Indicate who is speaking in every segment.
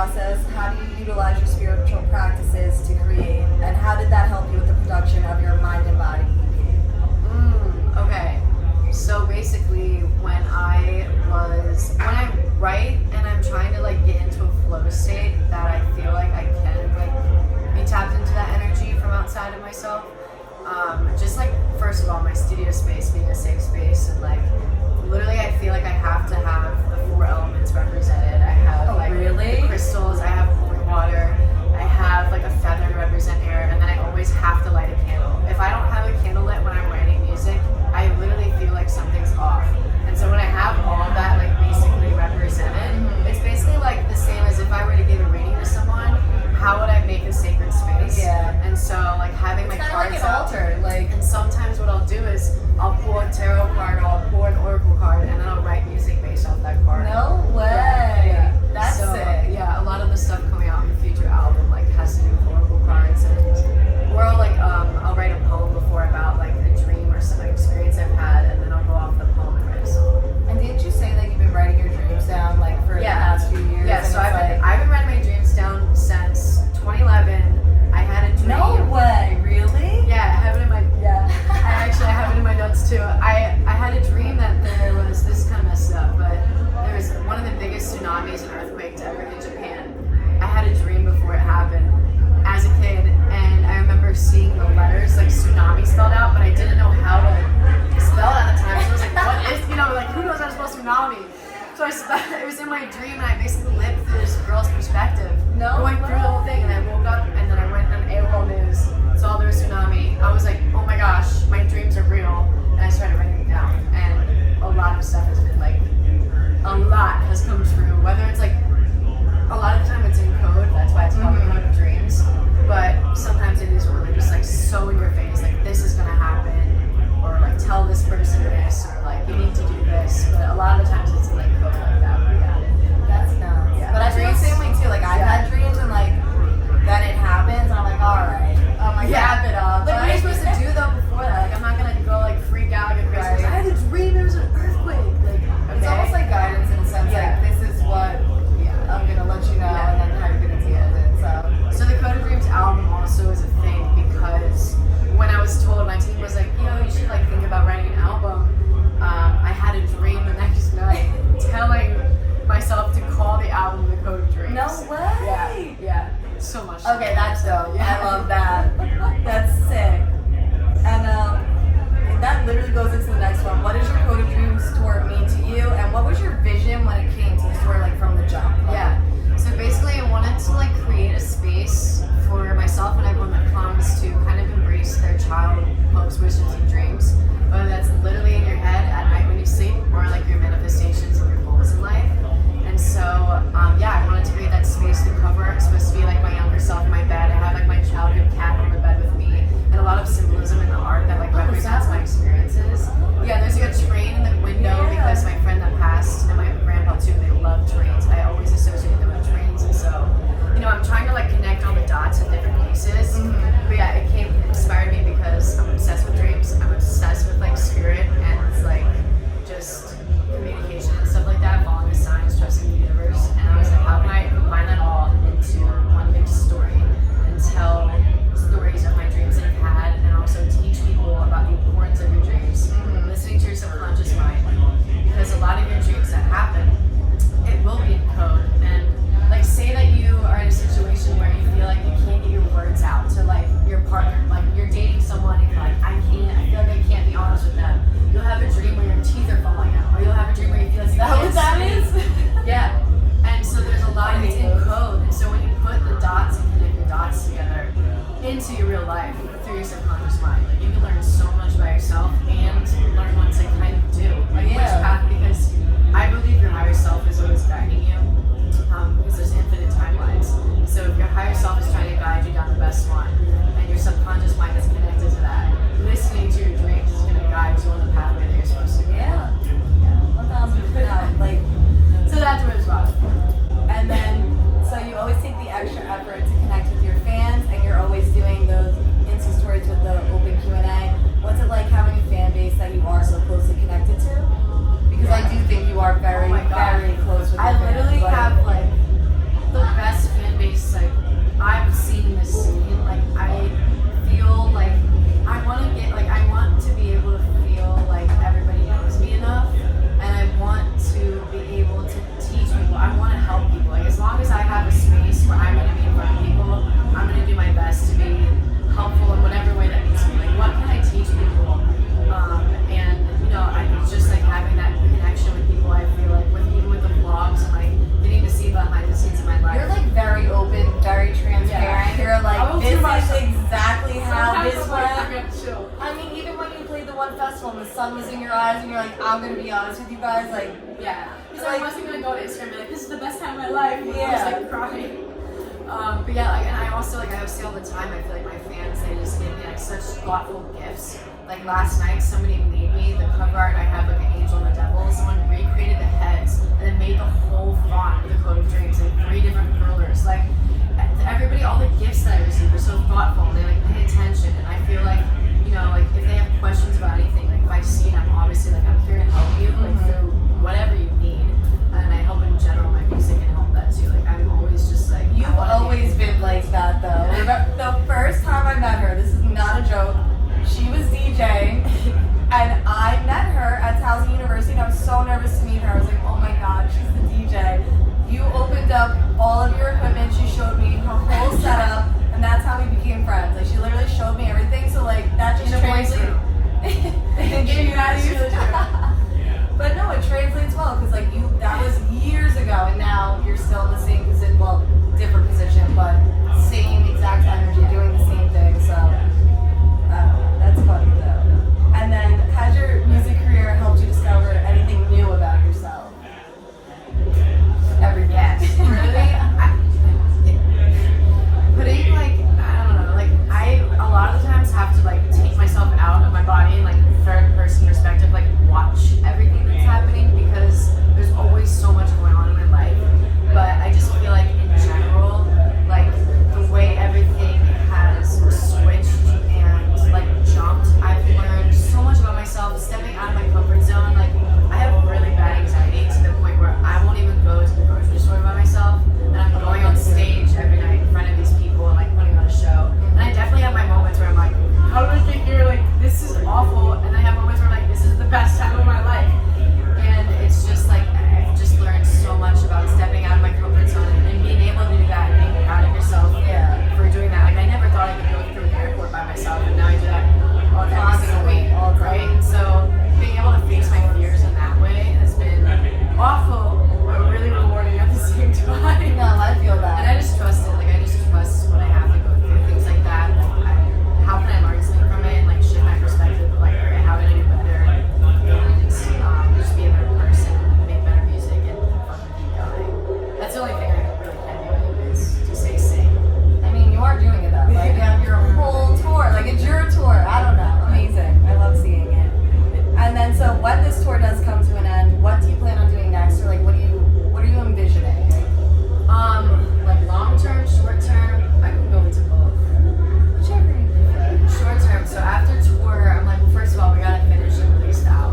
Speaker 1: process? How do you utilize your spiritual practices to create? And how did that help you with the production of your Mind and Body EP?
Speaker 2: Okay. So basically, when I write and I'm trying to like get into a flow state that I feel like I can like be tapped into that energy from outside of myself. Just like, first of all, my studio space being a safe space, and like literally I feel like I have to have the 4 elements represented. I have the crystals, I have holy water, I have like a feather to represent air, and then I always have to light a candle. If I don't have a candle lit when I'm writing music, I literally feel like something's off. And so when I have all of that like basically represented, it's basically like the same as if I were to give a reading to someone, how would I make a sacred space?
Speaker 1: Yeah.
Speaker 2: And so like having my cards
Speaker 1: like an altar, like.
Speaker 2: And sometimes what I'll do is I'll pull a tarot card, or I'll pull an oracle card, and then I'll write music based off that card.
Speaker 1: No way.
Speaker 2: Yeah.
Speaker 1: That's
Speaker 2: so,
Speaker 1: sick.
Speaker 2: Yeah, a lot of the stuff coming out in the future album like has to do with oracle cards, or I'll like I'll write a poem before about like a dream or some experience I've had, and then I'll go off the poem and write a song.
Speaker 1: And didn't you say that you've been writing your dreams down like for the past few years?
Speaker 2: Yeah, so I've been writing my dreams down since 2011. I had a dream.
Speaker 1: No way, really?
Speaker 2: Yeah, I have it in my I have it in my notes too. I had a dream that there was, this is kind of messed up, but there was one of the biggest tsunamis and earthquakes to ever hit Japan. I had a dream before it happened as a kid, and I remember seeing the letters like tsunami spelled out, but I didn't know how to spell it at the time. So I was like, what is, like who knows how to spell tsunami? So it was in my dream, and I basically lived through this girl's perspective, going through the whole thing, and I woke up, and then I went on AOL News, saw there was tsunami. I was like, oh my gosh, my dreams are real, and I started writing them down, and a lot of stuff has been like, a lot has come true, whether it's like, a lot of the time it's in code, that's why it's called the Code of Dreamz, but sometimes it is really just like so in your face, like this is gonna happen, or like tell this person this, or like you need to do this, but a lot of the times it's like code like that, but yeah.
Speaker 1: That's nuts. Yeah. But I feel the same way too, like I've had dreams and like, then it happens, and I'm like, alright, I'm like, wrap it up.
Speaker 2: Like what are you supposed to do though before that? Like I'm not gonna go like freak out like a crazy person. I had a dream, there was an earthquake. Like, okay.
Speaker 1: It's almost like guidance in a sense, like this is what I'm gonna let you know, and then how you're gonna deal with it.
Speaker 2: So the Code of Dreamz album also is a thing because when I was told, my team was like, you should like think about writing an album. I had a dream the next night telling myself to call the album the Code of Dreamz.
Speaker 1: No way.
Speaker 2: Yeah. So much.
Speaker 1: Okay, that's dope. Yeah. I love that. That's sick. And that literally goes into the next one. What does your Code of Dreamz tour mean to you? And what was your vision when it came to the tour, like from the jump?
Speaker 2: Yeah. So basically, I wanted to like create a space for myself and everyone that comes to kind of embrace their child hopes, wishes, and dreams. Whether that's literally in your head at night when you sleep, or like your manifestations and your goals in life. And so, I wanted to create that space to cover. It's supposed to be like my younger self in my bed. I have like my childhood cat
Speaker 1: I'm gonna be honest with you guys, like,
Speaker 2: Yeah. Because
Speaker 1: Like-
Speaker 2: I wasn't gonna go to Instagram and be like, this is the best time of my life. And I
Speaker 1: Yeah.
Speaker 2: was like crying. But yeah, like, and I also like I say all the time. I feel like my fans, they just give me like such thoughtful gifts. Like last night, somebody made me the cover art. I have like an angel and the devil. Someone recreated the heads and then made the whole font of the Code of Dreamz in 3 different colors. Like everybody, all the gifts that I received are so thoughtful. And they like pay attention, and I feel like, you know, like if they have questions about anything, like if I see it, I'm obviously like I'm here to help you, like through whatever you need. And I help in general. My music can help that too. Like I'm always just like
Speaker 1: you've always been like that though. The first time I met her, this is not a joke, she was DJing, and I met her at Towson University, and I was so nervous to meet her. I was like, oh my god, she's the DJ. You opened up all of your equipment, she showed me her whole setup, and that's how we became friends. Like she literally showed me everything, so like that just translates. But no, it translates well because like that was years ago, and now you're still in the same position, well, different position, but same exact energy, doing the same thing. So that's funny though. And then, has your music career helped you discover anything new about yourself? Everything.
Speaker 2: Yes, really. Putting like I don't know, like I a lot of the times have to like take myself out of my body and like third person perspective, like watch everything that's happening because there's always so much going on in my life. But I just feel like in general, like the way everything has switched and like jumped, I've learned so much about myself, stepping out of my comfort zone. Like I have really bad anxiety to the point where I won't even go to the grocery store by myself, and I'm going on stage every night in front of these people and like putting on a show. And I definitely have my moments where I'm like, how did I get here? Like this is awful. And I have moments where I'm like, this is the best time of my life. And it's just like I've just learned so much about stepping out of my comfort zone and being able to do that and being proud of yourself for doing that. Like I never thought I could go through an airport by myself, and now I do that every single week, right? And so being able to face my fears in that way has been awful, but really rewarding at the same time.
Speaker 1: No, I feel that.
Speaker 2: And I just trust it. Like I just trust when I have to go through things like that. Like how can I learn something from it and like shift my perspective? Of, like, okay, how can I do better? And just be a better person, make better music, and fucking keep going. That's the only thing I really can do is to say sing.
Speaker 1: I mean, you are doing it though. Like you have your whole tour. Like it's your tour. I don't know. Amazing. I love seeing it. And then, so when this tour does come to an end, what do you plan on doing next, or like what are you envisioning?
Speaker 2: Like long term, short term, I can go into both.
Speaker 1: Whichever you prefer.
Speaker 2: Short term, so after tour, I'm like, well, first of all, we gotta finish the release out.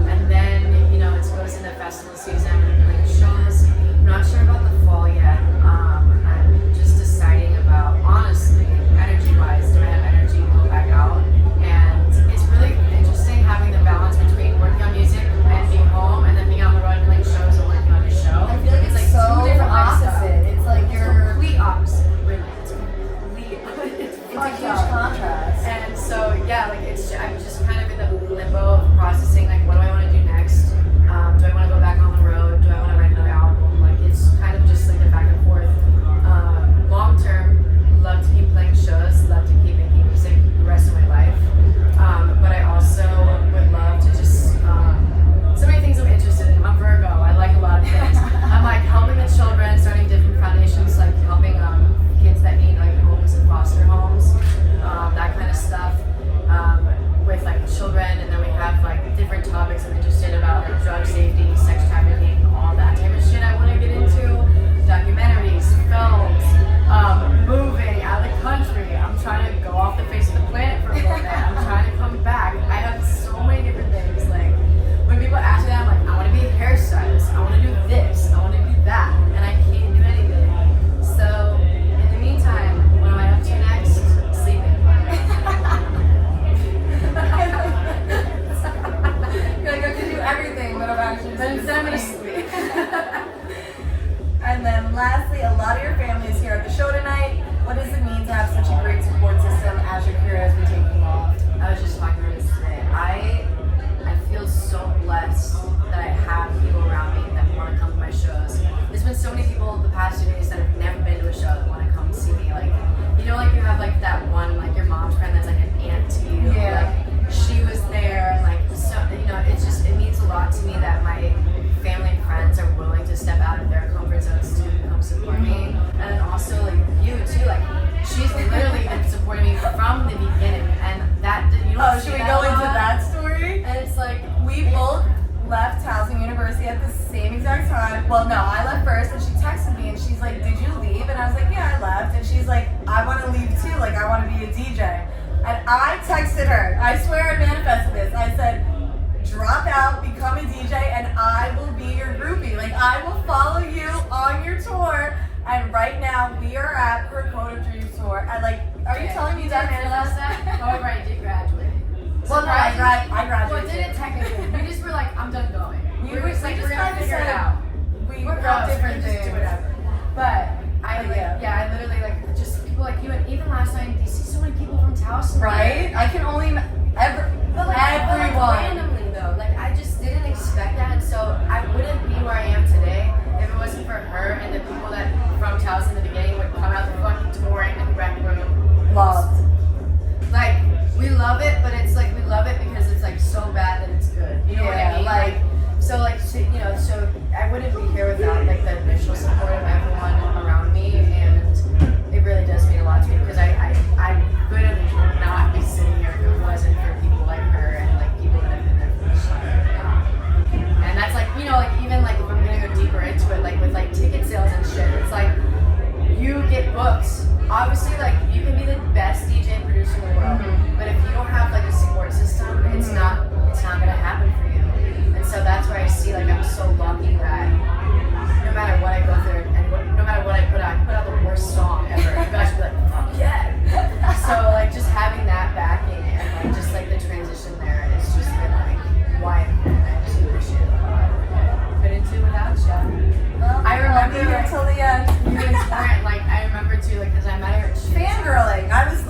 Speaker 2: And then, you know, it goes into festival season, like shows. I'm not sure about the fall yet. I'm just deciding about, honestly, energy-wise, do I have energy to go back out? And it's really interesting having the balance between working on music and being home, and then being on the road and playing shows and working on your show.
Speaker 1: I feel like it's
Speaker 2: like
Speaker 1: so
Speaker 2: two different lifestyles.
Speaker 1: opposite. It's like you're.
Speaker 2: Complete opposite. Really, it's complete. It's
Speaker 1: It's a
Speaker 2: fucked
Speaker 1: huge
Speaker 2: up.
Speaker 1: contrast.
Speaker 2: And so yeah, like I'm just kind of in the limbo of processing like what do I want to do next? Do I want to go back on the road? Do I want to write another album? Like it's kind of just like a back and forth. Long term, love to keep playing shows, love to keep making music the rest of my life. But I also would love to just so many things I'm interested in. I'm Virgo. I like a lot of things. I'm like helping the children, starting different foundations, like helping kids that need like homes and foster homes, that kind of stuff. With like children, and then we have like different topics I'm interested about, like drug safety, sex trafficking, all that type of shit I want to get into. Documentaries, films, moving out of the country. I'm trying to go off the face of the planet for a little bit. I'm trying to come back. I have so many different things. Like when people ask me that, I'm like, I want to be a hairstylist. I want to do this. I want to do that, and I can't do anything. So in the meantime, what am I up to next? Sleeping.
Speaker 1: You're like, I can do everything, but I'm actually
Speaker 2: But
Speaker 1: just
Speaker 2: instead I'm gonna
Speaker 1: sleep.
Speaker 2: sleep.
Speaker 1: And then lastly, a lot of your family is here at the show tonight. What does it mean to have such a great support system as your career has been taking off?
Speaker 2: I was just talking about this today. I feel so blessed that I have people around me that want to come to my shows. There's been so many people the past 2 days that have never been to a show that want to come see me. Like, you know, like you have like that one, like your mom's friend that's like an aunt to you.
Speaker 1: Yeah.
Speaker 2: Like she was there, and like so, you know, it's just
Speaker 1: same exact time. Well, no, I left first, and she texted me, and she's like, "Did you leave?" And I was like, "Yeah, I left." And she's like, "I want to leave too. Like, I want to be a DJ." And I texted her. I swear I manifested this. I said, "Drop out, become a DJ, and I will be your groupie. Like, I will follow you on your tour." And right now, we are at her Code of Dreamz tour. I like. Are you telling me that manifest that?
Speaker 2: However, I did graduate.
Speaker 1: Well, no, I graduated.
Speaker 2: Well, didn't technically. We just were like, I'm done going.
Speaker 1: We were just
Speaker 2: we're gonna
Speaker 1: kinda
Speaker 2: figure it
Speaker 1: said
Speaker 2: out.
Speaker 1: We
Speaker 2: We're
Speaker 1: got
Speaker 2: gross,
Speaker 1: different
Speaker 2: we just
Speaker 1: things.
Speaker 2: do whatever. But I I literally like just people like you, and even last night you see so many people from Towson.
Speaker 1: Right? I can only
Speaker 2: But
Speaker 1: everyone.
Speaker 2: randomly though, like I just didn't expect that, and so I wouldn't be where I am today if it wasn't for her and the people that from Towson in the beginning would come out the fucking tour and the rec room.
Speaker 1: Loved.
Speaker 2: Like we love it, but it's like we love it because it's like so bad that it's good. You know what I mean?
Speaker 1: Like
Speaker 2: so so I wouldn't be here without like the initial support of everyone around me, and it really does mean a lot to me because I literally would not be sitting here if it wasn't for people like her and like people that have been there for the start. And that's like like even like if I'm gonna go deeper into it, like with like ticket sales and shit, it's like you get books. Obviously, like you can be the best DJ and producer in the world, but if you don't have like a support system, it's not gonna happen for you. And so that's where I see like I'm so lucky that no matter what I go through and no matter what I put out the worst song ever. You guys will be like, fuck yeah. So like just having that backing and like just like the transition there, it's just been like why I'm here. I just appreciate it a lot. Couldn't do without you.
Speaker 1: well,
Speaker 2: I remember
Speaker 1: I'll be here till the end.
Speaker 2: you was like I remember too, like because I met her at
Speaker 1: Fangirling. I was